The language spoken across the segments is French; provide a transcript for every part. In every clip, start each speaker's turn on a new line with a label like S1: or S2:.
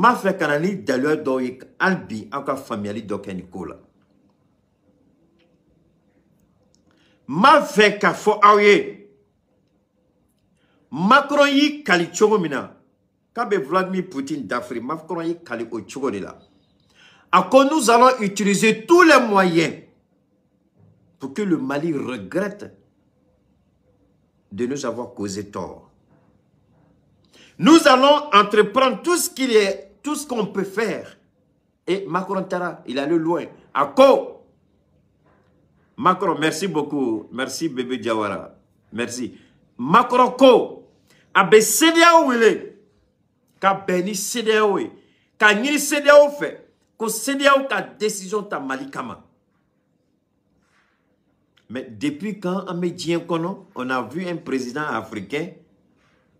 S1: m'a fait kanani d'ailleurs doye albi encore familiali dokenikola. M'a fait ka fo aye. Macron yi kali chogo mina. Kabe Vladimir Poutine d'Afrique, Macron yi kali o chogo de là. Alors nous allons utiliser tous les moyens pour que le Mali regrette de nous avoir causé tort. Nous allons entreprendre tout ce qu'il est, tout ce qu'on peut faire. Et Macron Tara, il allait loin. À quoi? Macron, merci beaucoup. Merci bébé Diawara. Merci. Macron ko. Abe CEDEAO wile. Ka beni CEDEAO. Ka nyiri CEDEAO fait. Ko CEDEAO ka décision ta Mali kama. Mais depuis quand on a vu un président africain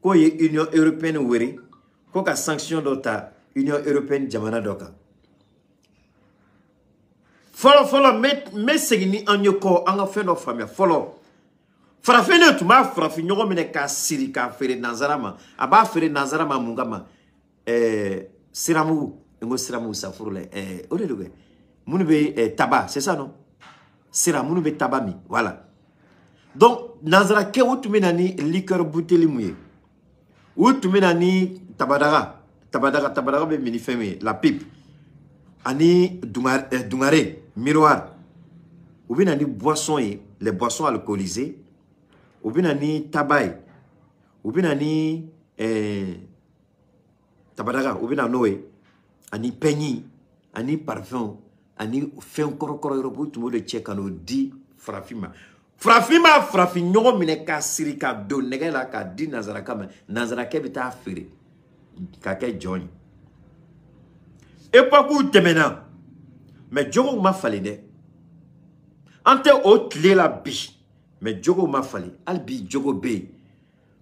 S1: qui est Union européenne qui a sanction d'Ota Union européenne jamana doka. Follow mais segini anyoko anga fait nos familles follow. Frafine tu ma frafine nyoko mine ka siri ka fere nazarama aba fere nazarama mungama siramu ngo siramu safurle odeluge munube tabac c'est ça non? Sera mounou tabami, voilà. Donc, Nazara ke ou tu menani liqueur bouteille mouye. Ou tu menani tabadara be minifeme, la pipe. Ani dungare, miroir. Ou benani boisson les boissons alcoolisées. Ou benani tabac. Ou benani tabadara, ou benani ani peigni, ani parfum. Ani fait encore tout le monde check en dit frafima frafigno mine ka sirika do negela ka di nazaraka nazaraka bita fere ka ke join et pas pour temena mais jogo ma fali de ante o clé la bi mais jogo ma fali albi jogo be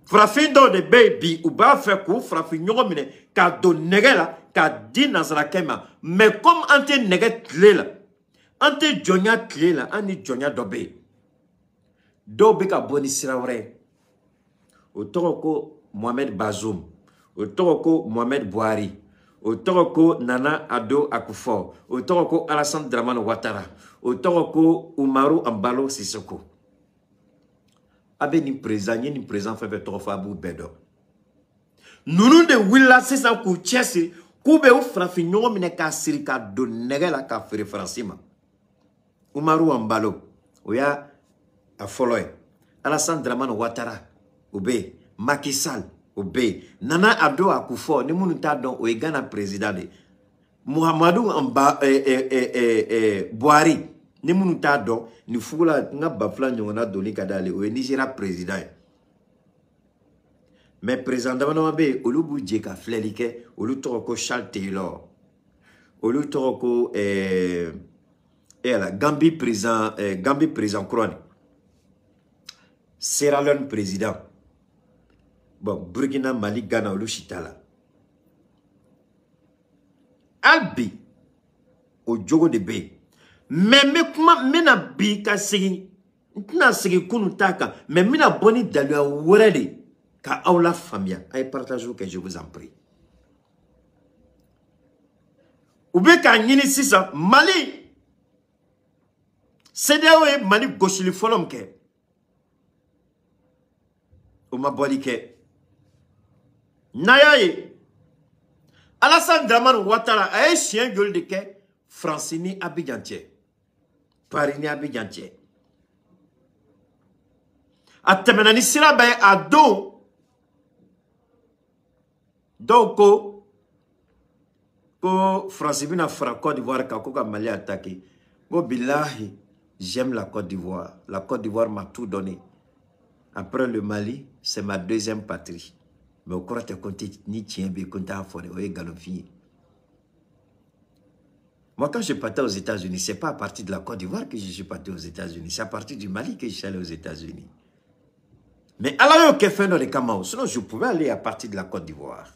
S1: frafindo de baby ou ba fait ko frafigno mine ka do negela ka di nazaraka mais comme ante neget clé là ante jonya clé là ani jonya dobe ka boni sirawre o toko Mohamed Bazoum o toko Mohamed Bouhari o toko Nana Ado Akufo o toko Alassane Dramane Ouattara o toko Umaru Ambalo Sissoko abe ni présent fait trop fabu bedo nous de willa c'est ça ku chesi Koube ou frafignon mine ka sirika do negela ka fere francima. Umaru Ambalo. Oya a follow. Alassane Dramane Ouattara. Obe. Macky Sall. Obe. Nana Ado Akufo. Ni munu ta don o Ghana président de. Muhammadu Bouhari. Ni munu ta don. Ni fugula nga bafla nyongona doni kadale. O Nigeria président. Mais présentement, Olubu Djeka Flelike, Olu Toroko Charles Taylor, Olu Toroko Gambi président Couronne, Sierra Leone président, bon, Burkina, Mali, Ghana, Olu Chitala. Albi, au Djogo de B. Mais comment mena bi ka sigi, n'a sigi kunutaka, mais mina boni dalua wéré. Ka aula famille, ay partage que je vous en prie. Oube ka nyini sisa Mali. CEDEAO e Mali goshili folom ke. O ma boli ke. Nayaye. Alassane Dramane Ouattara ay chien gueule de ke Francini Abidjantier. Parini Abidjantier. Atemenani sira bay ado. Donc, ko France bina fra Côte d'Ivoire ka ko Mali attaqué. Bo billahi, j'aime la Côte d'Ivoire. La Côte d'Ivoire m'a tout donné. Après le Mali, c'est ma deuxième patrie. Mais au cours de compte ni tien be compta forêt o galofi. Moi quand je partais aux États-Unis, c'est pas à partir de la Côte d'Ivoire que je suis parti aux États-Unis, c'est à partir du Mali que je suis allé aux États-Unis. Mais alors que fait dans les Kamao, sinon je pouvais aller à partir de la Côte d'Ivoire.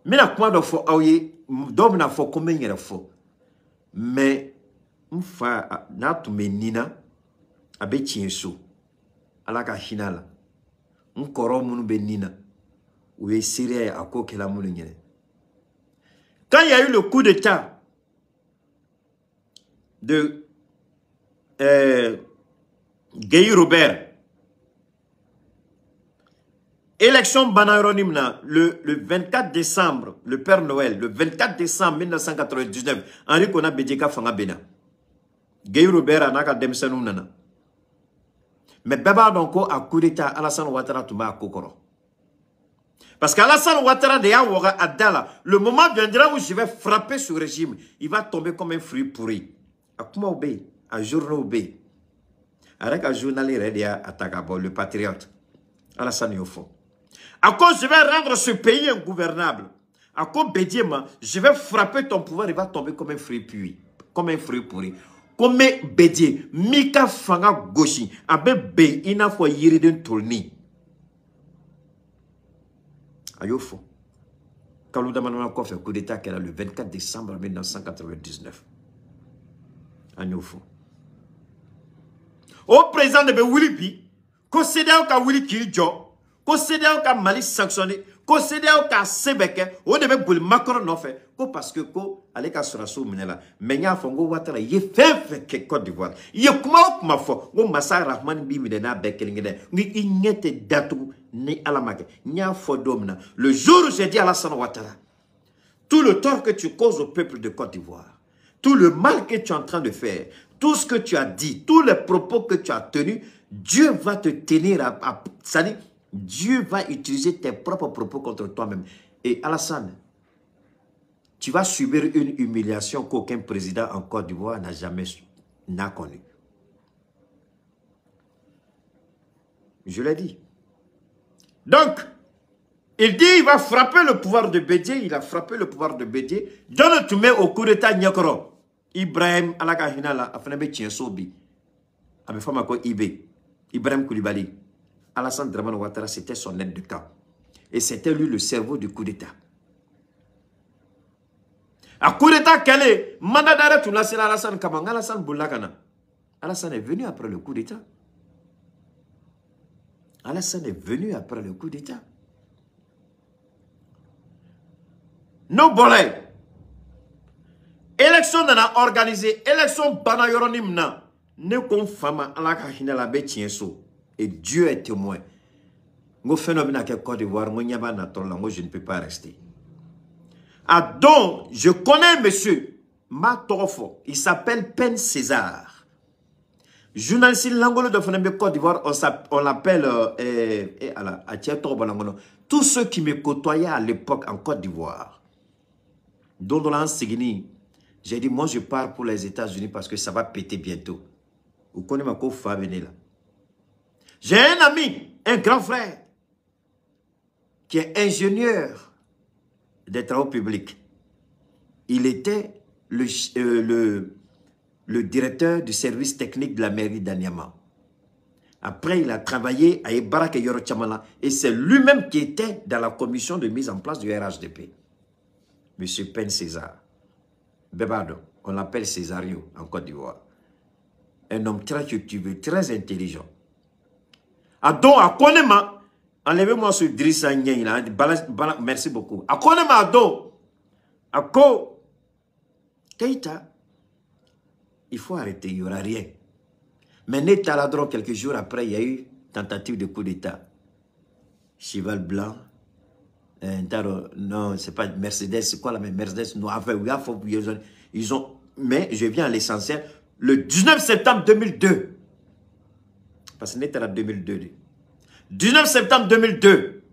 S1: Mais la quoi de fo aouye d'homme na fo combien il faut mais m'fa na tu menina abe tienso alaka hinala m'koro munu benina ou e siré à quoi que la munu nyene Quand il y a eu le coup d'État de Guy Robert, élection Banaronimna, le 24 décembre, le Père Noël, le 24 décembre 1999, Henri Kona Bedjeka Fanga Bena. Guy Robert Anaka Demsenou Nana. Mais Beba Donko a coup d'État, Alassane Ouattara Touma à Kokoro. Parce qu'Alassane Ouattara de Yaouara Adala, le moment viendra où je vais frapper ce régime, il va tomber comme un fruit pourri. A Kuma Obé, à journaux Obé. Avec un journal à Tagabo, le patriote. Alassane Yofo. À cause je vais rendre ce pays ingouvernable. À cause Bédiema, je vais frapper ton pouvoir, il va tomber comme un fruit pourri. Comme un fruit pourri. Comme Bédié, Mika Fanga Goshi, Abe Bé, Ina Fo Yiriden Tourni. Ayofo. Kalouda Manama Kof, coup d'État qu'elle a le 24 décembre 1999. Ayofo. Au président de Bewilipi, ko CEDEAO ka Willy Kiljo, ko CEDEAO ka Mali sanctionné, ko CEDEAO ka Sebeke, o de be Macron no fait, ko parce que ko ale ka suraso minela, menya fongo Ouattara ye fait que Côte d'Ivoire. Ye kuma fo, go Massa Rahman bi minena bekelingene, ngi ignete datu ni alamake. Nya fo domna. Le jour où j'ai dit à Alassane Ouattara, tout le tort que tu causes au peuple de Côte d'Ivoire, tout le mal que tu es en train de faire, tout ce que tu as dit, tous les propos que tu as tenus, Dieu va te tenir c'est-à-dire, Dieu va utiliser tes propres propos contre toi-même. Et Alassane, tu vas subir une humiliation qu'aucun président en Côte d'Ivoire n'a jamais connue. Je l'ai dit. Donc, il dit il va frapper le pouvoir de Bédié. Il a frappé le pouvoir de Bédié. Donne tu mets au coup d'état Nyakoro. Ibrahim Alakahinala a fait un petit sobi. A fait un Ibé. Ibrahim Koulibaly. Alassane Dramane Ouattara, c'était son aide de camp. Et c'était lui le cerveau du coup d'état. A coup d'état, quel est mandat d'arrêt tout là, c'est Alassane Kamang, Alassane Boulakana. Alassane est venu après le coup d'état. Alassane est venu après le coup d'état. No bolay. Élection n'a organisé, élection Banayoronime na. Ne kon fama alaka hinala be tienso. Et Dieu est témoin. Ngo phénomène à Côte d'Ivoire, je ne peux pas rester. Ah donc, je connais monsieur Matorofo. Il s'appelle Pen César. Journaliste Langolo de Fonembe Côte d'Ivoire, on l'appelle tous ceux qui me côtoyaient à l'époque en Côte d'Ivoire. Dont Sigini, j'ai dit, moi je pars pour les États-Unis parce que ça va péter bientôt. Vous connaissez ma cofa là. J'ai un ami, un grand frère, qui est ingénieur des travaux publics. Il était le directeur du service technique de la mairie d'Anyama. Après, il a travaillé à Ibarak et Yorochamala. Et c'est lui-même qui était dans la commission de mise en place du RHDP. Monsieur Pen César. Bebado, on l'appelle Césario en Côte d'Ivoire. Un homme très cultivé, très intelligent. Ah donc, à Konema, enlevez-moi ce Drissa Nyen là. Merci beaucoup. À Konema, à donc, à Ko, Keita, il faut arrêter, il n'y aura rien. Mais Netaladron, quelques jours après, il y a eu tentative de coup d'État. Cheval blanc. Non, c'est pas Mercedes, c'est quoi la même Mercedes? Non, enfin, ils ont. Mais je viens à l'essentiel. Le 19 septembre 2002. Parce que c'était en 2002. 19 septembre 2002.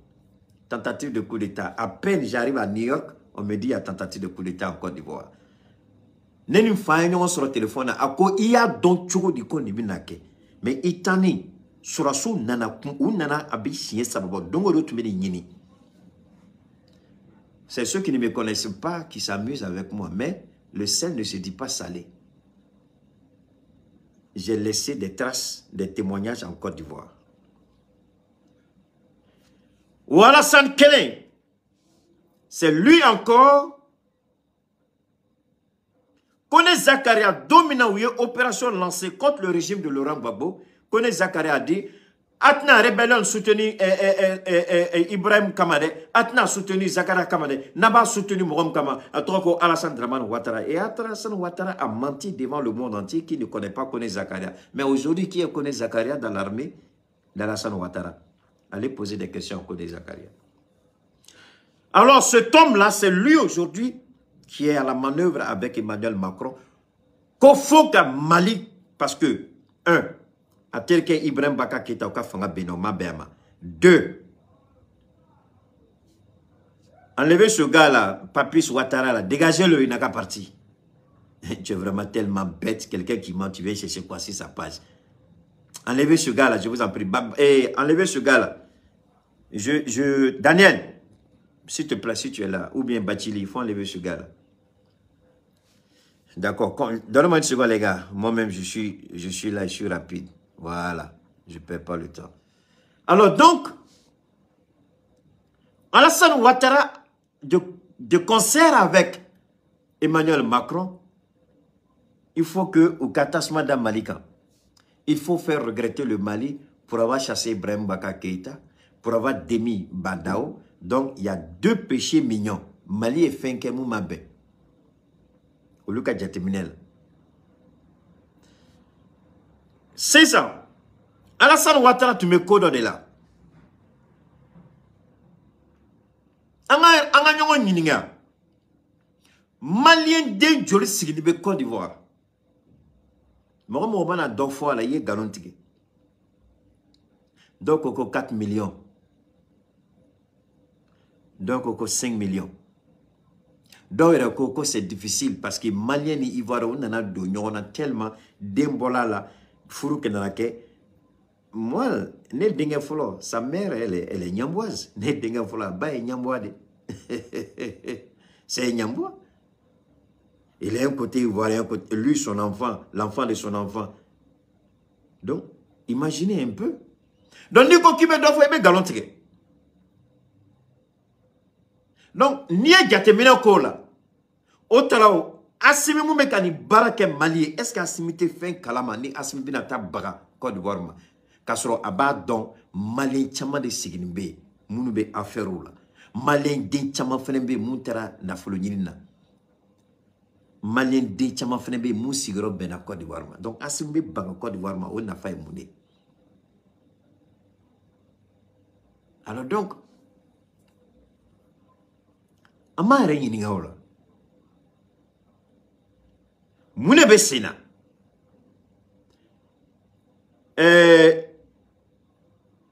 S1: Tentative de coup d'État. À peine j'arrive à New York, on me dit qu'il y a tentative de coup d'État en Côte d'Ivoire. Nous faisons sur le téléphone. Il y a donc toujours du coup mais il t'en est. Sur la sous nana ou nana abissi sababo. Donc tu me dis c'est ceux qui ne me connaissent pas qui s'amusent avec moi. Mais le sel ne se dit pas salé. J'ai laissé des traces, des témoignages en Côte d'Ivoire. Ou Alassane Kelen, c'est lui encore. Kone Zakaria dominant ou opération lancée contre le régime de Laurent Gbagbo. Kone Zakaria a dit, Atna rébellion soutenu Ibrahim Kamade, Atna soutenu Zakara Kamade, Naba soutenu Morom Kama, Atroko Alassane Dramane Ouattara. Et Alassane Ouattara a menti devant le monde entier qui ne connaît pas connaît Zakaria. Mais aujourd'hui, qui connaît Zakaria dans l'armée d'Alassane Ouattara? Allez poser des questions à connaît Zakaria. Alors cet homme-là, c'est lui aujourd'hui qui est à la manœuvre avec Emmanuel Macron. Qu'il faut qu'à Mali, parce que, à tel que Ibrahim Baka Keita ou Kafanga Benoma Bema. 2. Enlevez ce gars-là, Papis Ouattara, là, dégagez-le, il n'a qu'à partir. Tu es vraiment tellement bête, quelqu'un qui ment, tu viens chercher quoi si ça passe. Enlevez ce gars-là, je vous en prie. Enlevez ce gars-là. Daniel, s'il te plaît, si tu es là, ou bien Bachili, il faut enlever ce gars-là. D'accord, donnez-moi une seconde, les gars. Moi-même, je suis là, je suis rapide. Voilà, je ne perds pas le temps. Alors donc, Alassane Ouattara, de concert avec Emmanuel Macron, il faut que, au Katasma Malika, il faut faire regretter le Mali pour avoir chassé Ibrahim Baka Keita, pour avoir démis Bandao. Donc, il y a 2 péchés mignons. Mali et Fenkemou Mabe. Au Luka Djateminel. C'est ça. Alassane Ouattara, tu me codes de là. Anga nyongo nyininga. Malien den joli signibe Côte d'Ivoire. Moi, je deux fois là, il est garanti. Donc, 4 millions. Donc, 5 millions. Donc, c'est difficile parce que Malien et Ivoire, on a tellement d'embola là. Moi, ne dingue folo, sa mère, elle est nyamboise. Ne dingue folo, bah, elle est nyamboise. C'est nyambois. Il est un côté ivoirien, lui, son enfant, l'enfant de son enfant. Donc, imaginez un peu. Donc, ni ko kibe do fo ebe galontige. Donc, ni a jatemina ko la. O talao, asimi mu mekani barake Mali. Est-ce que asimi te fin kalama ni asimi bina ta baga Côte d'Ivoire ma. Kasoro aba don Mali chama de siginbe, munu be affaire la. Mali den chama fene be muntera na folo nyina. Malien de chama fene be mu sigoro ben na Côte d'Ivoire. Donc asimbe banga Côte d'Ivoire on na fa mune. Alors donc ama re yini ngawla. Mune be sena.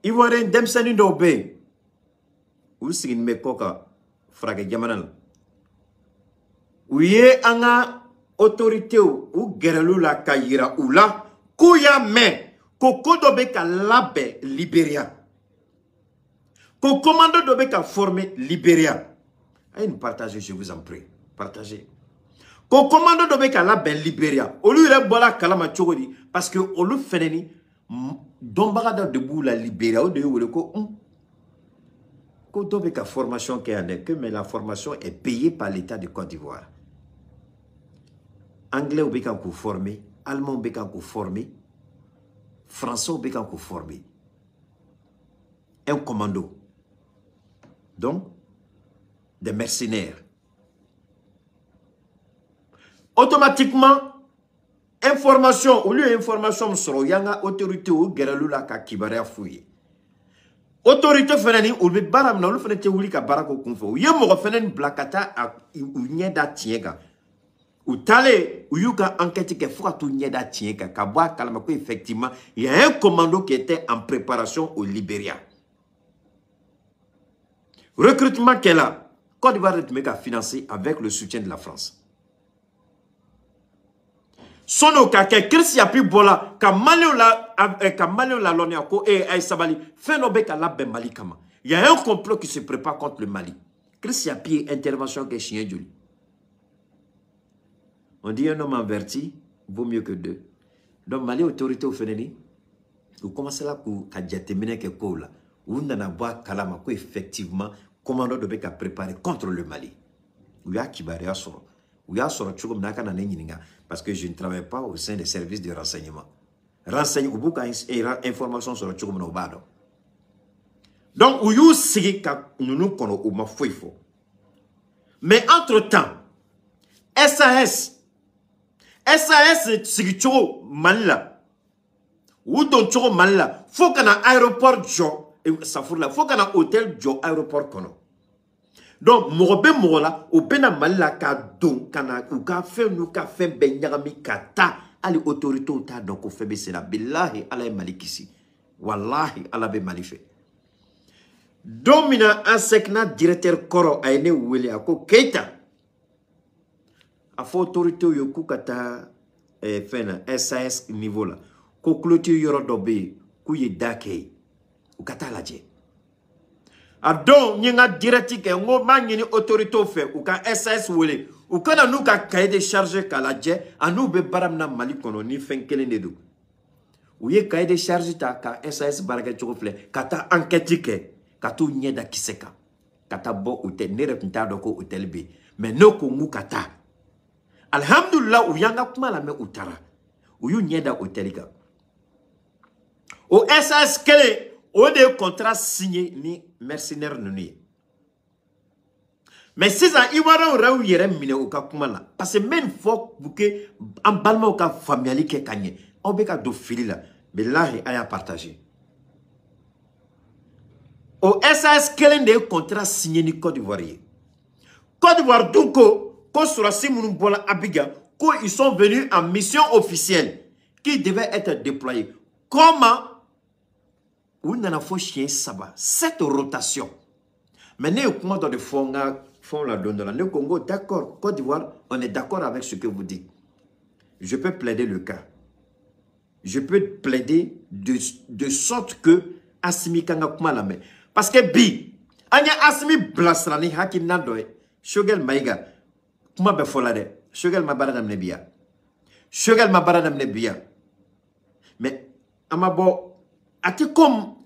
S1: Ivoirien demsani do be. Ou sigin me koka frage jamanal. Ou ye anga autorité ou gerelu la kayira ou la kouya me koko dobe ka labe Libéria. Ko commando dobe ka former Libéria. Allez nous partager, je vous en prie. Partagez. Ko commando dobe ka labe Libéria. Olu ire bola kalama chogodi parce que olu feneni dombara debout la Libéria ou de wole ko ko dobe ka formation qui est que mais la formation est payée par l'État de Côte d'Ivoire. Anglais ou békan ko formé, allemand ou békan ko formé, français ou békan ko formé. Un commando. Donc, des mercenaires. Automatiquement, information, au lieu d'information sur yanga autorité ou geralula ka kibaria fouye. Autorité fenani ou be baram na lu fenete wuli ka barako kunfo. Ye mo fenen blakata ou nyeda tiega. Ou tale, ou you ka enquête que faut tout nyeda tiega ka boa kalama ko effectivement, il y a un commando qui était en préparation au Libéria. Recrutement qu'elle a, Côte d'Ivoire a financé avec le soutien de la France. Sono ka Christi a pu bola ka malio la lonia ko ay sabali fenobe ka la ben Mali kama. Il y a un complot qui se prépare contre le Mali. Christi a pu intervention que chien joli. On dit un homme averti vaut mieux que 2. Donc Mali autorité au feneni ou commencez là ku ka jatemine ke ko la. Ou nana boa kalama ko effectivement commando de beka préparé contre le Mali. Ou ya kibaria soro. Ou ya soro chugum naka na nyinga parce que je ne travaille pas au sein des services de renseignement. renseigner ou beaucoup information sur le tchoum bado. Donc ou you sigi ka nous kono ou ma foifo. Mais entre-temps SAS sigi tcho manla. Ou don tcho manla, faut kana aéroport jo ça faut là, faut kana hôtel jo aéroport kono. Donc mogobe mogola ou bena manla ka don kana ou ka fait nous ka fait ben nyagami kata ali autorité ou ta donc fait c'est la billahi ala malikisi. Wallahi ala be malife. Domina ansekna directeur koro a ene wele ako Keita a fo autorité yo ku kata fena SAS niveau là ko clôture yoro dobe ku ye dake u kata laje a don nyinga directeur ngo manyini autorité fait u ka SAS wele u kana nu ka cahier de charge kalaje anu be baramna mali kono ni fenkele nedu u ye cahier de charge ta ka SAS baraka chokofle kata enquête ke katou nyeda kiseka kata bo hotel nere pinta doko hotel B mais noko ngu kata alhamdulillah ou yanga kuma la me utara ou yu nyeda hotel ga au SAS kele au de contrat signé ni mercenaire nuni mais si ça iwara raw yere mine o ka kuma la parce que même faut bouquet en balma o ka familiali ke kanye on be ka do fili la billahi aya partager. Au SAS, quel est le contrat signé ni Côte d'Ivoire? Côte d'Ivoire, donc, quand sur Simounou Abiga, quand ils sont venus en mission officielle, qui devait être déployée. Comment? Où n'en a pas chien sabbat. Cette rotation. Mais nous, comment dans le fond, la donne le Congo, d'accord. Côte d'Ivoire, on est d'accord avec ce que vous dites. Je peux plaider le cas. Je peux plaider de sorte que Assimi Kanga Kumalame. Parce que bi, anya asmi blasrani haki nandoe, shogel maiga, kuma be folade, shogel mabaradam nebia. Shogel mabaradam nebia. Mais, amabo, ati comme,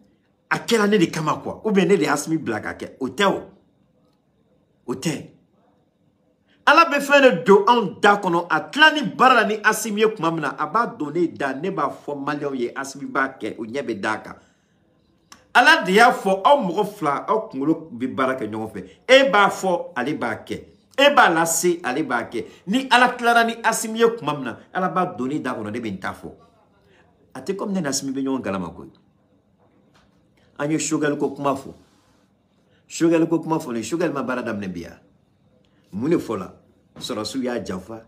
S1: à quelle année de kamakwa, ou bien de asmi blakake, oteo. Ala be fait de do en dakono, atlani barani asimi kumamna, aba donné da neba fo malion ye asmi bake, ou nyebe daka. Allah dia fo au mofla au kumulo bi baraka nyon fe e ba fo ali ba ke e ba lase ali ba ke ni ala clara ni asimiye kumamna ala ba doni da kono de bentafo ate comme ne nasimi be nyon galama ko anyo shogal ko kumafo ni shogal ma baradam ne biya mune fola sora su ya jafa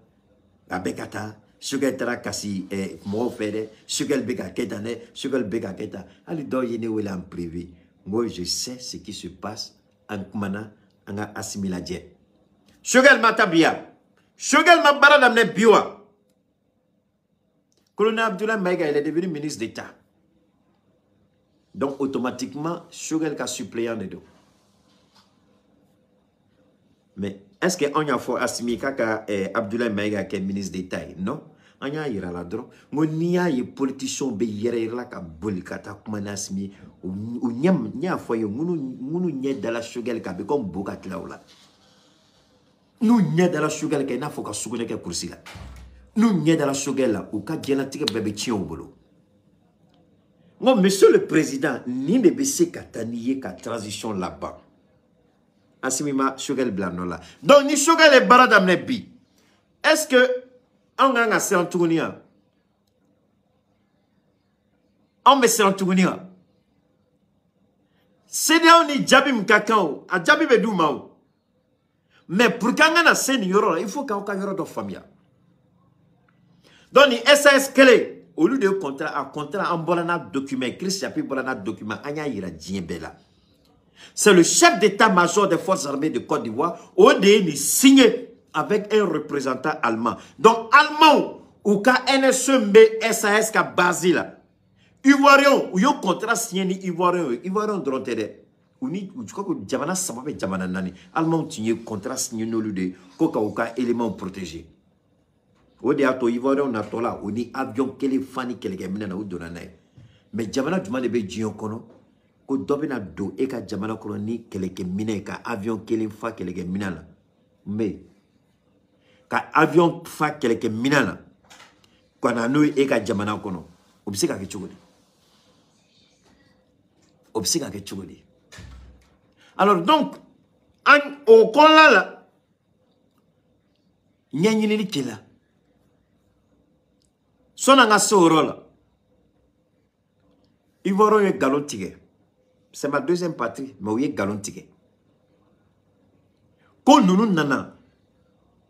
S1: abekata sugar tera kasi mo fere sugar bega ketane sugar bega keta ali do yene wala en privé moi je sais ce qui se passe en kumana anga assimiladje sugar matabia sugar ma baradam ne biwa colonel Abdoulaye Maïga il est devenu ministre d'État donc automatiquement sugar ka suppléant de dos mais est-ce que on a fait assimiler kaka Abdoulaye Maïga qui est ministre d'État non anya ira la dro ngonia ye politicien be yere la ka bolikata kuma nasmi o nyam nya foye ngunu nye dala shugel ka be comme bokat laula nu nye dala shugel ka na foka sugune ke kursi la nu nye dala shugel la o ka gela tike bebe tien o bolo ngo monsieur le président ni de bese kataniye ka transition là-bas asimima shugel blanola donc ni shugel e baradam ne bi est-ce que on a se entounia. On me se entounia. C'est là on jabim kakao, a jabi be dumao. Mais pour qu'on a seni yoro, il faut qu'on ait yoro de famille. Donc ni SAS clé au lieu de contrat en bolana document, Christian pi bolana document, anya ira djembela. C'est le chef d'état-major des forces armées de Côte d'Ivoire, ODN signé avec un représentant allemand. Donc, allemand, ou ka NSMB SAS ka Basile. Ivoirien, ou yo contrat signé ni Ivoirien drontede. Ou ni, je crois que Djamana Samabe Djamana Nani. Allemand signé contrat signé no lude. Koka ou ka élément protégé. Ou de ato Ivoirien na tola, ou ni avion kele fani kele gemina na ou donanae. Mais Djamana Djumane be djion kono. Ko dobena do e ka Djamana kono ni kele gemina ka avion kele fa kele gemina la. Mais ka avion fa keleke minana kwa na no e ka jamana kono Obseka ke chogodi. Obseka ke chogodi. Alors donc, au kola là, nyanyini kela. Sonanga sorola. Ivoro ye galon tige. C'est ma deuxième patrie, mais oui galon tige. Ko nunu nana.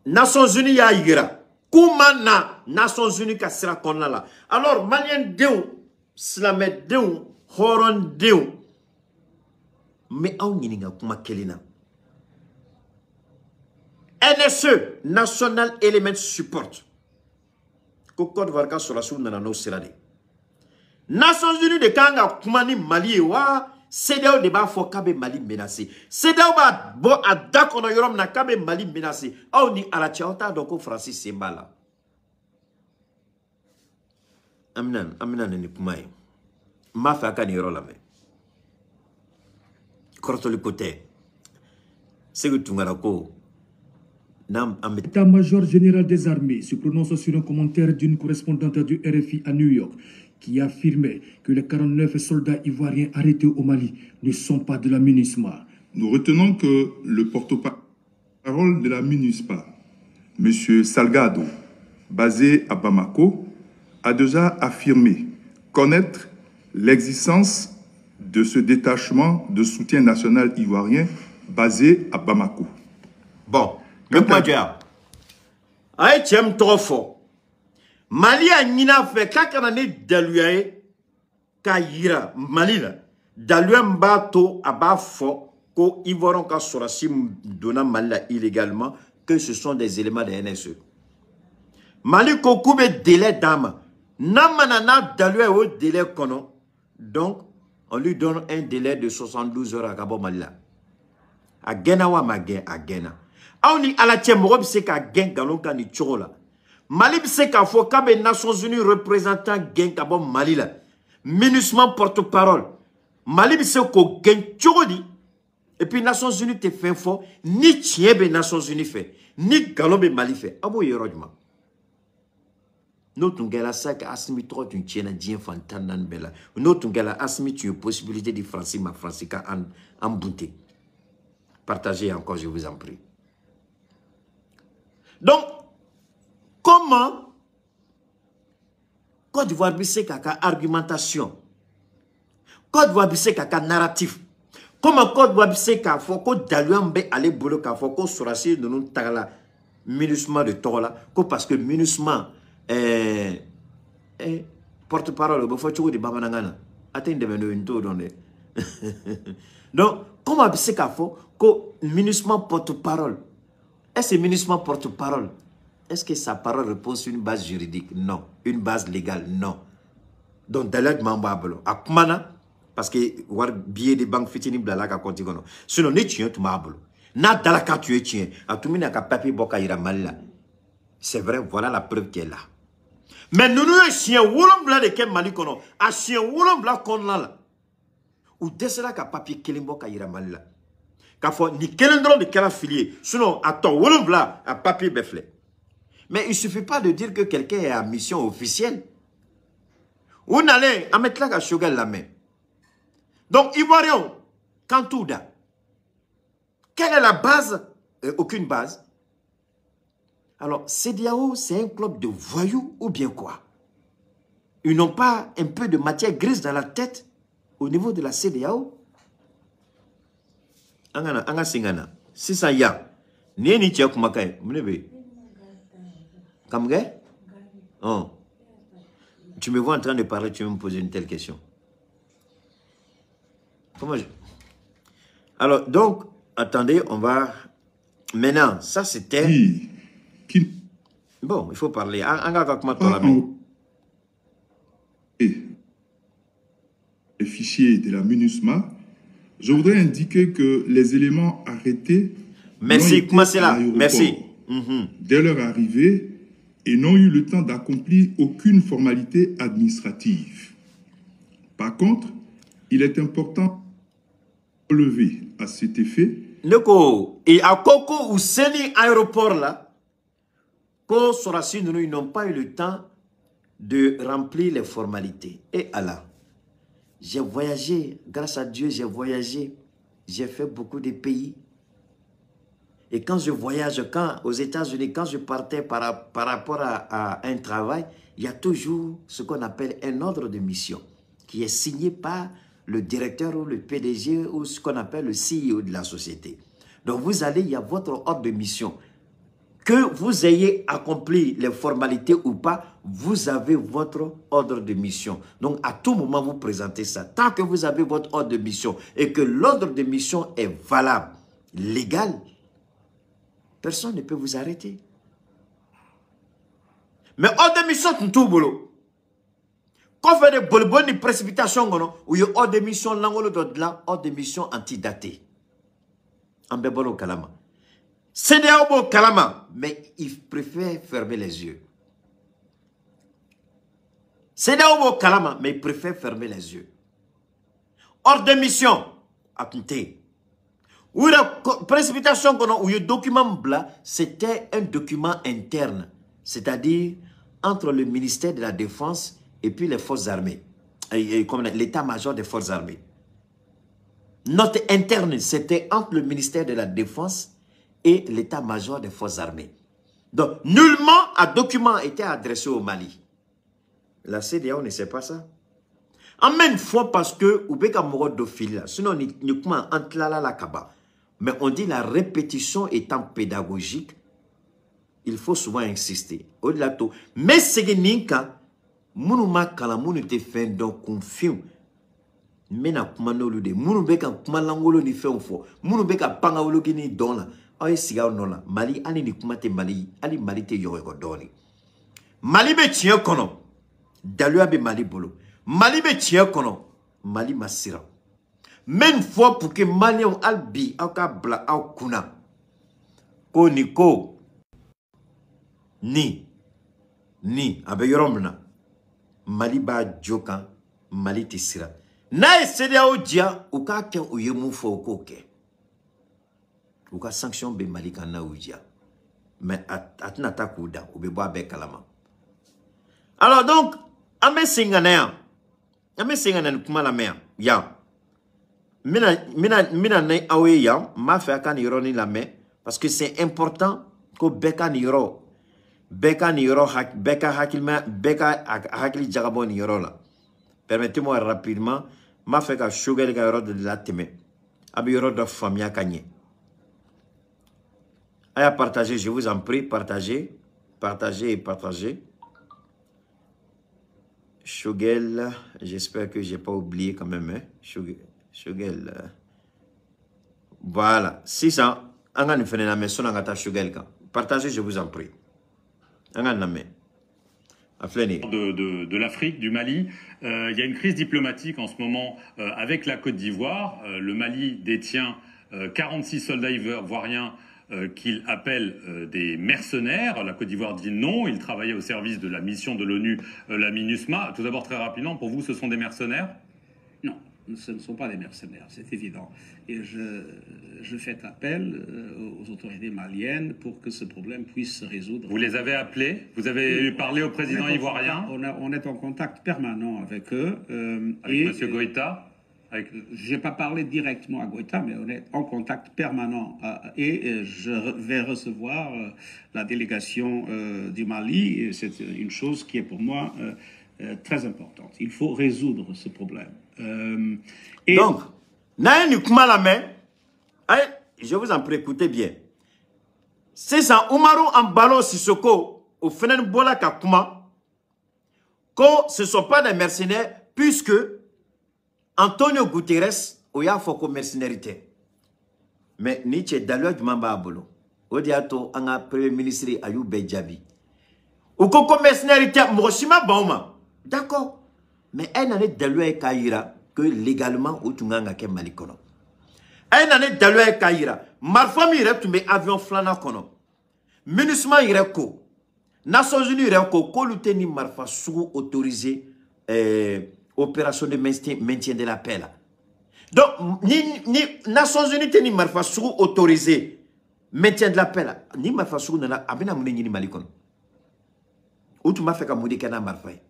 S1: Nations Unies ya yira. Koumana Nations Unies ka sira konna la. Alors malien dew, slamé dew, horon dew. Mais aw nyininga kuma kelina. NSE, National Element Support. Ko Côte d'Ivoire ka sur la sous nana no sirade. Nations Unies de kanga kumani Mali wa CEDEAO de ba fo kabe Mali menacé. CEDEAO ba bo adako no yorom na kabe Mali menacé. Aw ni alachiota doko Francis Sembala. Amina ni kumai. Ma fa ka ni yoro la me. Korto le côté. C'est que tungara ko.
S2: L'état-major général des armées se prononce sur un commentaire d'une correspondante du RFI à New York qui affirmait que les 49 soldats ivoiriens arrêtés au Mali ne sont pas de la MINUSMA.
S3: Nous retenons que le porte-parole de la MINUSMA, M. Salgado, basé à Bamako, a déjà affirmé connaître l'existence de ce détachement de soutien national ivoirien basé à Bamako.
S1: Bon. Le Kwadja. Aïe, tiens, trop fort. Mali a nina fait kakanane daluye kayira Mali la daluye mbato aba fo ko ivoron ka sorasi dona Mali la illégalement que ce sont des éléments de NSE. Mali ko koube délai d'âme. Namanana daluye au délai kono. Donc on lui donne un délai de 72 heures à Gabo Mali la. A gena wa magé a gena. Auni ala tche moro bi se ka gen galon ka ni tchoro la. Mali bi se ka fo kabe Nations Unies représentant gen ka bon Mali la. MINUSMA porte-parole. Mali bi se ko gen tchoro di. Et puis Nations Unies te fait fort. Ni tchie be Nations Unies fait. Ni galon be Mali fait. Abo yerodjma. Notre ngela sa ka asmi trop une tiena dien fantan nan bela. Notre ngela asmi tu une possibilité de Francis ma Francica en bunte. Partagez encore, je vous en prie. Donc, comment Côte d'Ivoire bise kaka argumentation, Côte d'Ivoire bise kaka narratif, comment Côte d'Ivoire bise kaka foko daluambe ale bolo kaka foko sorasi de nous tagala MINUSMA de Tola, parce que MINUSMA porte-parole, il faut que tu bamanangana, atteindre de une tour donné. Donc, comment bise kaka foko MINUSMA porte-parole? Est-ce que MINUSMA porte-parole? Est-ce que sa parole repose sur une base juridique? Non. Une base légale? Non. Donc, d'ailleurs, je Akumana, parce que war billet de banque fitini blala continue. Sinon, ni tu es mablo. Na dalaka tu es tien. A tout mina ka papier boka ira malila. C'est vrai, voilà la preuve qu'elle est là. Mais nous nous chien wolom bla de kem mali kono. A chien wolom bla kon là. Ou desela ka papier kelimbo ka ira malila. Ni quelqu'un de quel affilié. Sinon, attends, voilà, à papier befflé. Mais il ne suffit pas de dire que quelqu'un est à mission officielle. On allait à mettre là à Chogal la main. Donc, Ivoirien, Kantouda. Quelle est la base? Aucune base. Alors, CEDEAO, c'est un club de voyous ou bien quoi? Ils n'ont pas un peu de matière grise dans la tête au niveau de la CEDEAO? Anga singana si ça ya ni ni tia kuma kai munebe kamge oh tu me vois en train de parler, tu veux me poser une telle question. Comment je... Alors donc attendez, on va maintenant ça c'était bon, il faut parler anga ka kuma tola
S3: les fichiers de la MINUSMA. Je voudrais indiquer que les éléments arrêtés
S1: merci, comment c'est là? Merci.
S3: Dès leur arrivée et n'ont eu le temps d'accomplir aucune formalité administrative. Par contre, il est important de relever à cet effet.
S1: Et à Koko ou Seni aéroport là, ils n'ont pas eu le temps de remplir les formalités. Et Allah, j'ai voyagé, grâce à Dieu, j'ai voyagé, j'ai fait beaucoup de pays. Et quand je voyage, aux États-Unis, quand je partais par rapport à un travail, il y a toujours ce qu'on appelle un ordre de mission qui est signé par le directeur ou le PDG ou ce qu'on appelle le CEO de la société. Donc vous allez, il y a votre ordre de mission. Que vous ayez accompli les formalités ou pas, vous avez votre ordre de mission. Donc à tout moment, vous présentez ça. Tant que vous avez votre ordre de mission et que l'ordre de mission est valable, légal, personne ne peut vous arrêter. Mais ordre de mission, c'est tout boulot. Quand on fait des bonnes précipitations, ou il y a ordre de mission, ordre de mission antidaté. En bébolo kalama. C'est des ordres kalama, mais il préfère fermer les yeux. C'est des ordres kalama, mais il préfère fermer les yeux. Ordre de mission, attenté. Ou la précipitation, ou le document blanc, c'était un document interne. C'est-à-dire entre le ministère de la Défense et puis les forces armées, comme l'état-major des forces armées. Note interne, c'était entre le ministère de la Défense et l'état-major des forces armées. Donc, nullement un document était adressé au Mali. La CEDEAO ne sait pas ça. En même fois, parce que, ou bien moro d'ophile, sinon, nous comment entre la kaba. Mais on dit la répétition étant pédagogique, il faut souvent insister. Au-delà de tout. Mais c'est que ninka, mounuma kala mounu te fait donc confus. Mais na kuma n'olu de mounou beka kuma langolo ni fait fo. Mounou beka pangawolo ni don la. Aye siga non la. Mali ani ni kuma te Mali, ali Mali te yore ko doni. Mali be tien kono. Dalua be Mali bolo. Mali be tien kono. Mali masira. Même fois pour que Malion albi aka bla au kuna. Ko ni ko. Ni abe yoromna Mali ba jokan Mali tisira na CEDEAO dia ou ka ken ou yemu fo ko ke ou ka sanction be Mali kana ou dia mais atna ta kuda ou be bo be kalama. Alors donc ame singana kuma la mer ya mina ne awe ya ma fa kan yoroni la mer parce que c'est important ko beka ni yoro Beka ni yoro beka hakilma beka hakili jagabo ni yoro la. Permettez-moi rapidement m'a fait ka sugar ga yoro de la teme. Abi yoro de famille kanye. Aya partager, je vous en prie, partagez et partagez. Shugel, j'espère que j'ai pas oublié quand même hein. Shugel. Voilà, 600 anga ni fene na meso na ngata Shugel ka. Partagez, je vous en prie.
S4: De l'Afrique, du Mali. Il y a une crise diplomatique en ce moment avec la Côte d'Ivoire. Le Mali détient 46 soldats ivoiriens qu'il appelle des mercenaires. La Côte d'Ivoire dit non. Ils travaillaient au service de la mission de l'ONU, la MINUSMA. Tout d'abord, très rapidement, pour vous, ce sont des mercenaires?
S5: Non, ce ne sont pas des mercenaires, c'est évident. Et je fais appel aux autorités maliennes pour que ce problème puisse se résoudre.
S4: Vous les avez appelés? Vous avez parlé au président ivoirien?
S5: On est en contact permanent avec eux.
S4: Avec M. Goïta?
S5: Je n'ai pas parlé directement à Goïta, mais on est en contact permanent. Et je vais recevoir la délégation du Mali. Et c'est une chose qui est pour moi très importante. Il faut résoudre ce problème.
S1: Donc, je vous en prie, écoutez bien. C'est ça, Oumarou Ambalo Sissoko, au Fenen Bola Kakuma, que ce ne sont pas des mercenaires, puisque Antonio Guterres, il y a foko mercenarité. Mais Nietzsche, Dalua Djumamba Abolo, Odiato, Anga Premier ministre Ayou Bejabi. Ou koko mercenarité, Moroshima Bauma. D'accord. Mais elle n'en est Dalua et Kaira que légalement, ou Tunganga Kem Malikono. Elle n'en est Dalua et Kaira. Marfami rep mais avion flana kono. MINUSMA ireko. Nations Unies ireko. Koluteni marfa sous autorisé opération de maintien de la paix là. Donc, ni Nations Unies teni marfa sous autorisé maintien de la paix là. Ni marfa sous nana abina mune ni malikono. Où tu m'as fait qu'à mourir qu'un marfay.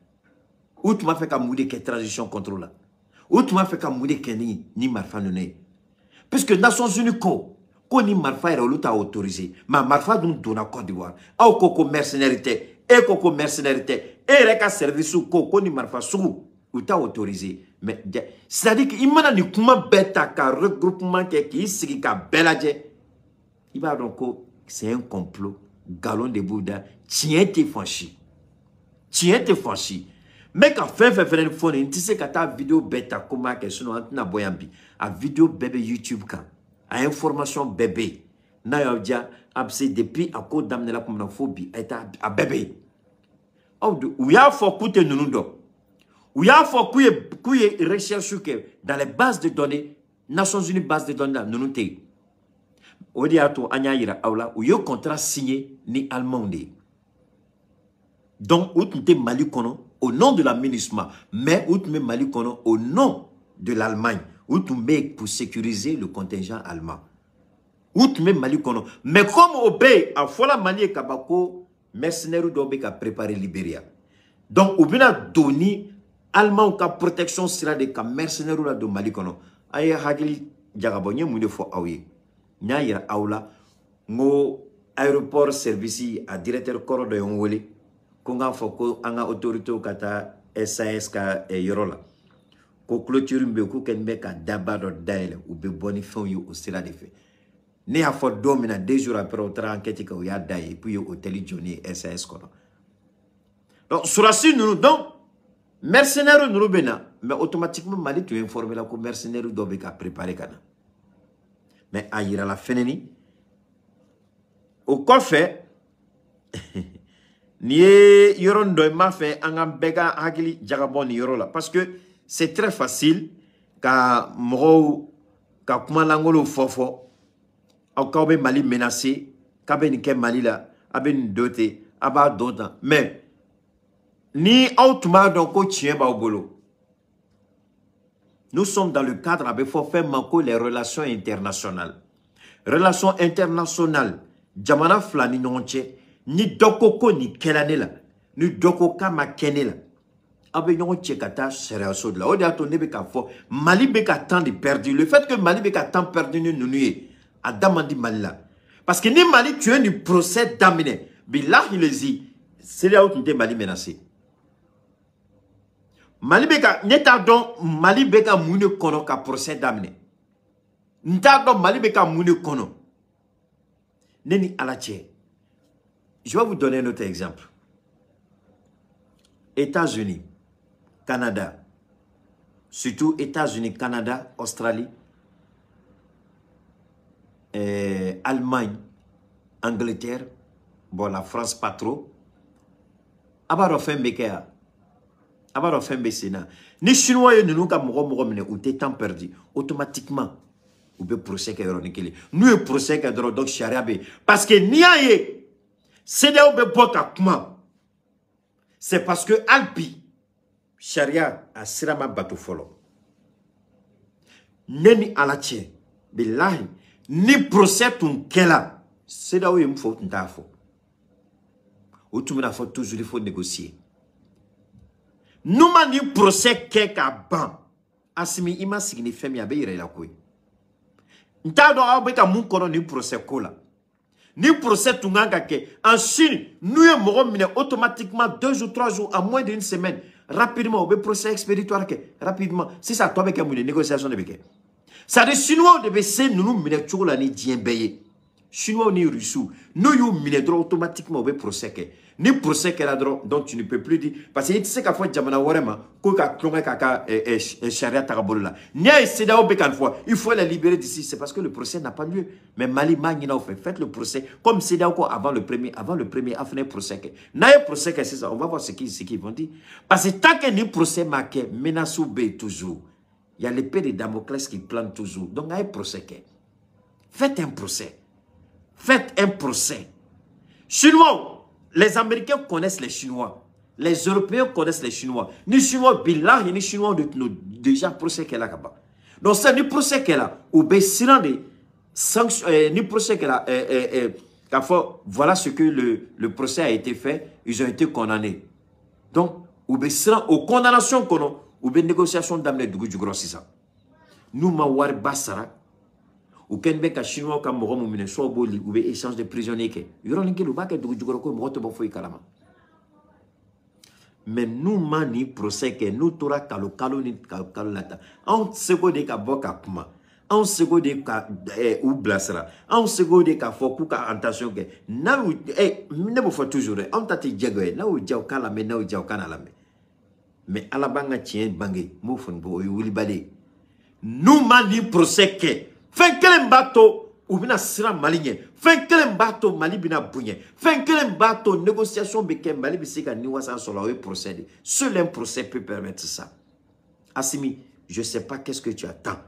S1: Où tu m'as fait qu'à mourir qu'une transition contrôle. Où tu m'as fait qu'à mourir qu'un ni marfa ne. Puisque Nations Unies ko ni marfa est relou t'a autorisé. Ma marfa nous donne à Côte d'Ivoire. Au koko mercenarité. Et koko mercenarité. Et reka service ko ni marfa sou. Ou t'a autorisé. Mais c'est-à-dire qu'il m'a dit comment bêta ka regroupement qui sigi ka beladje. Il va donc c'est un complot. Galon de Bouddha. Tiens t'es franchi. Tiens t'es franchi. Mais quand fait une phone, tu sais que ta vidéo bêta comment que sinon na boyambi. A vidéo bébé YouTube quand. A information bébé. Na yo dia abse depuis à cause d'amener la comme phobie est à bébé. Ou ya faut coûter nous do. Ou ya faut couiller recherche que dans les bases de données Nations Unies bases de données nous té. Odi ato anya ira aula ou yo contrat signé ni allemand. Donc ou tu Mali kono au nom de la MINUSMA, mais où tu mets Mali kono au nom de l'Allemagne, où tu mets pour sécuriser le contingent allemand. Où tu mets Mali kono. Mais comme au pays, à Fola Mali et Kabako, mercenaires doivent préparer Libéria. Donc, au bina doni allemand ka protection sera de mercenaires de Mali kono. Aye hagili jagabonye mune fo awe. Nya ira aula ngo aéroport service à directeur corps de Yongwele. Konga foko anga autorité kata SAS ka yorola ko clôture mbeku kenbe ka dabado daile ou be boni fon yo au sera de fait ne a fo domina 2 jours après au tra enquête ka ya dai puis au hôtel Johnny SAS kono donc sur la suite nous donc mercenaires nous bena mais automatiquement Mali tu informer la ko mercenaires dobe ka préparer kana mais ayira la feneni au quoi fait ni yoron doy ma fait angam bega hagili jagabon yoro la parce que c'est très facile ka mro ka kuma langolo fofo au ka be Mali menacé ka be ni ke Mali la aben doté aba dota mais ni outma donc ko tien ba obolo nous sommes dans le cadre avec faut faire manko les relations internationales jamana flani nonche ni dokoko ni kelanela ni dokoka ma kenela abe nyon tchekata sérieux de la odi ato nebe ka fo Mali be ka temps de perdu le fait que Mali be ka temps perdu nous nué a demandé Mali là parce que ni Mali tu es du procès d'amener billah il dit c'est là où tu es Mali menacé Mali be ka neta don Mali be ka mune kono ka procès d'amener nta don Mali be ka mune kono neni alache. Je vais vous donner un autre exemple. États-Unis, Canada, surtout États-Unis, Canada, Australie, Allemagne, Angleterre, bon la France pas trop. Abaro Fembekea, Abaro Fembesena. Ni Chinois ne nous comme ou t'es temps perdu automatiquement. Ou be procès que nous est procès que donc charia parce que niaye c'est là où c'est parce que Alpi charia a sirama bateau folo neni alache billahi ni procès ton kela c'est là où il me faut t'afo où tu me faut toujours il faut négocier nous mani procès keka ban asimi ima signifie mi abe ire la koi nta do abe ka mun kono ni procès kola ni procès tunganga ke en Chine nous y automatiquement 2 ou 3 jours à moins d'une semaine rapidement au procès expéditoire ke rapidement si ça toi avec une négociation de beke ça des Chinois de BC nous mine toujours la ni dien beye Chinois ni russe nous you mine automatiquement au procès ke ni procès que la donc tu ne peux plus dire parce que tu sais qu'à fois jamana warema ko ka klonga kaka charia tarabola ni c'est là au fois il faut la libérer d'ici c'est parce que le procès n'a pas lieu mais Mali magina fait faites le procès comme c'est là encore avant le premier afin procès que na procès que c'est ça on va voir ce qu'ils vont dire parce que tant que ni procès marqué menace ou bé toujours il y a l'épée de Damoclès qui plane toujours donc na procès que faites un procès Chinois. Les Américains connaissent les Chinois. Les Européens connaissent les Chinois. Ni Chinois billah, ni Chinois de déjà procès qu'elle a là-bas. Donc c'est ni procès qu'elle a. Ou bien des sanctions, ni procès qu'elle a. Voilà ce que le procès a été fait. Ils ont été condamnés. Donc, ou be sera aux condamnations kono, ou be négociation d'amener du gros sisa. Nous ma war basara, ou ken be ka chinois ka mogo mu mine so boli, ou be échange de prisonniers ke. Yoro linke lu ba ke du gros ko mo to bo foi kalama. Mais nous ma ni procès que nous tora kalo ni kalo lata. On sego de ka boka kuma. On sego de ka ou blasera. On sego de ka foku ka intention que na ne me faut toujours on tati djego na ou djaw kala me na ou djaw kana la me. Mais ala banga tien bangé mo fon bo wili balé. Nous ma ni procès que fin kelen bato ou bina sira maligné fin kelen bato mali bina bunye fin kelen bato négociation beke mali bisika ni wasa solo we procéder. Seul un procès peut permettre ça. Assimi, je ne sais pas qu'est-ce que tu attends.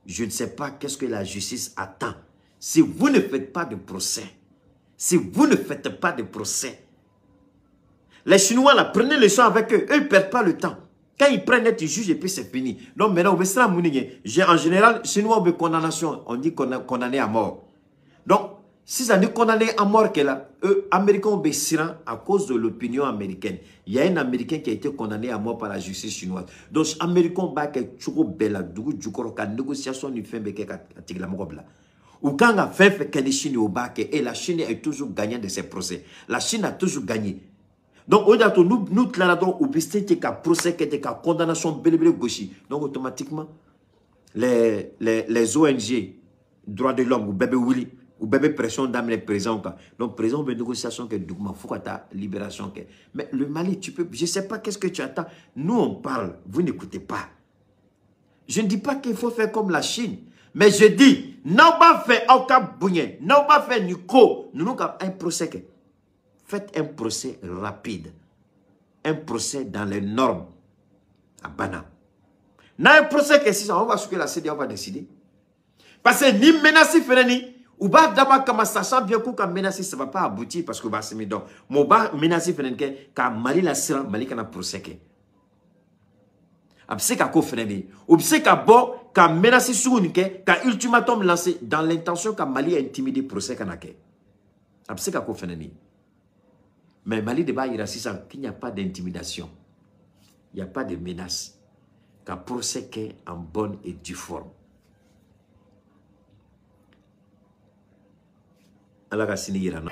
S1: Je ne sais pas qu'est-ce que la justice attend. Si vous ne faites pas de procès, si vous ne faites pas de procès, les Chinois là, prenez le sang avec eux, eux ne perdent pas le temps. Quand ils prennent être juges et puis c'est fini. Donc maintenant, en général, Chinois ont condamnation, on dit condamné à mort. Donc, si ça dit condamné à mort, eux, Américains ont baissé à cause de l'opinion américaine. Il y a un Américain qui a été condamné à mort par la justice chinoise. Donc, les Américains ont fait une négociation de fin de ou quand on a fait que la Chine au bac et la Chine est toujours gagnante de ces procès. La Chine a toujours gagné. Donc, nous claradons au bisté qui a procès, qui a condamnation belébélé gauche. Donc, automatiquement, les ONG, droits de l'homme, ou bébé Willy, ou bébé pression d'amener présent. Donc, présent, une négociation que Dougma, faut ta libération. Mais le Mali, tu peux, je ne sais pas qu'est-ce que tu attends. Nous, on parle, vous n'écoutez pas. Je ne dis pas qu'il faut faire comme la Chine. Mais je dis, n'a pas fait aucun bougné, n'a pas fait Nico, nous avons un procès. Faites un procès rapide. Un procès dans les normes. À Bana. Dans un procès que si on va ce que la CDA va décider. Parce que ni menacer Fenani, ou pas d'abord comme sachant bien que menacer ça ne va pas aboutir parce que va se mettre donc. Mon bas menacer Fenani que Mali la sera Mali kana procès. Abse ka ko Fenani. Ou abse ka bon ka menacer sur une ka ultimatum lancé dans l'intention que Mali a intimidé procès kanake. Abse ka ko Fenani. Mais Mali débat il a qu'il n'y a pas d'intimidation. Il n'y a pas de menace. Qu'un procès est en bonne et due forme. Allah ka sini yirana.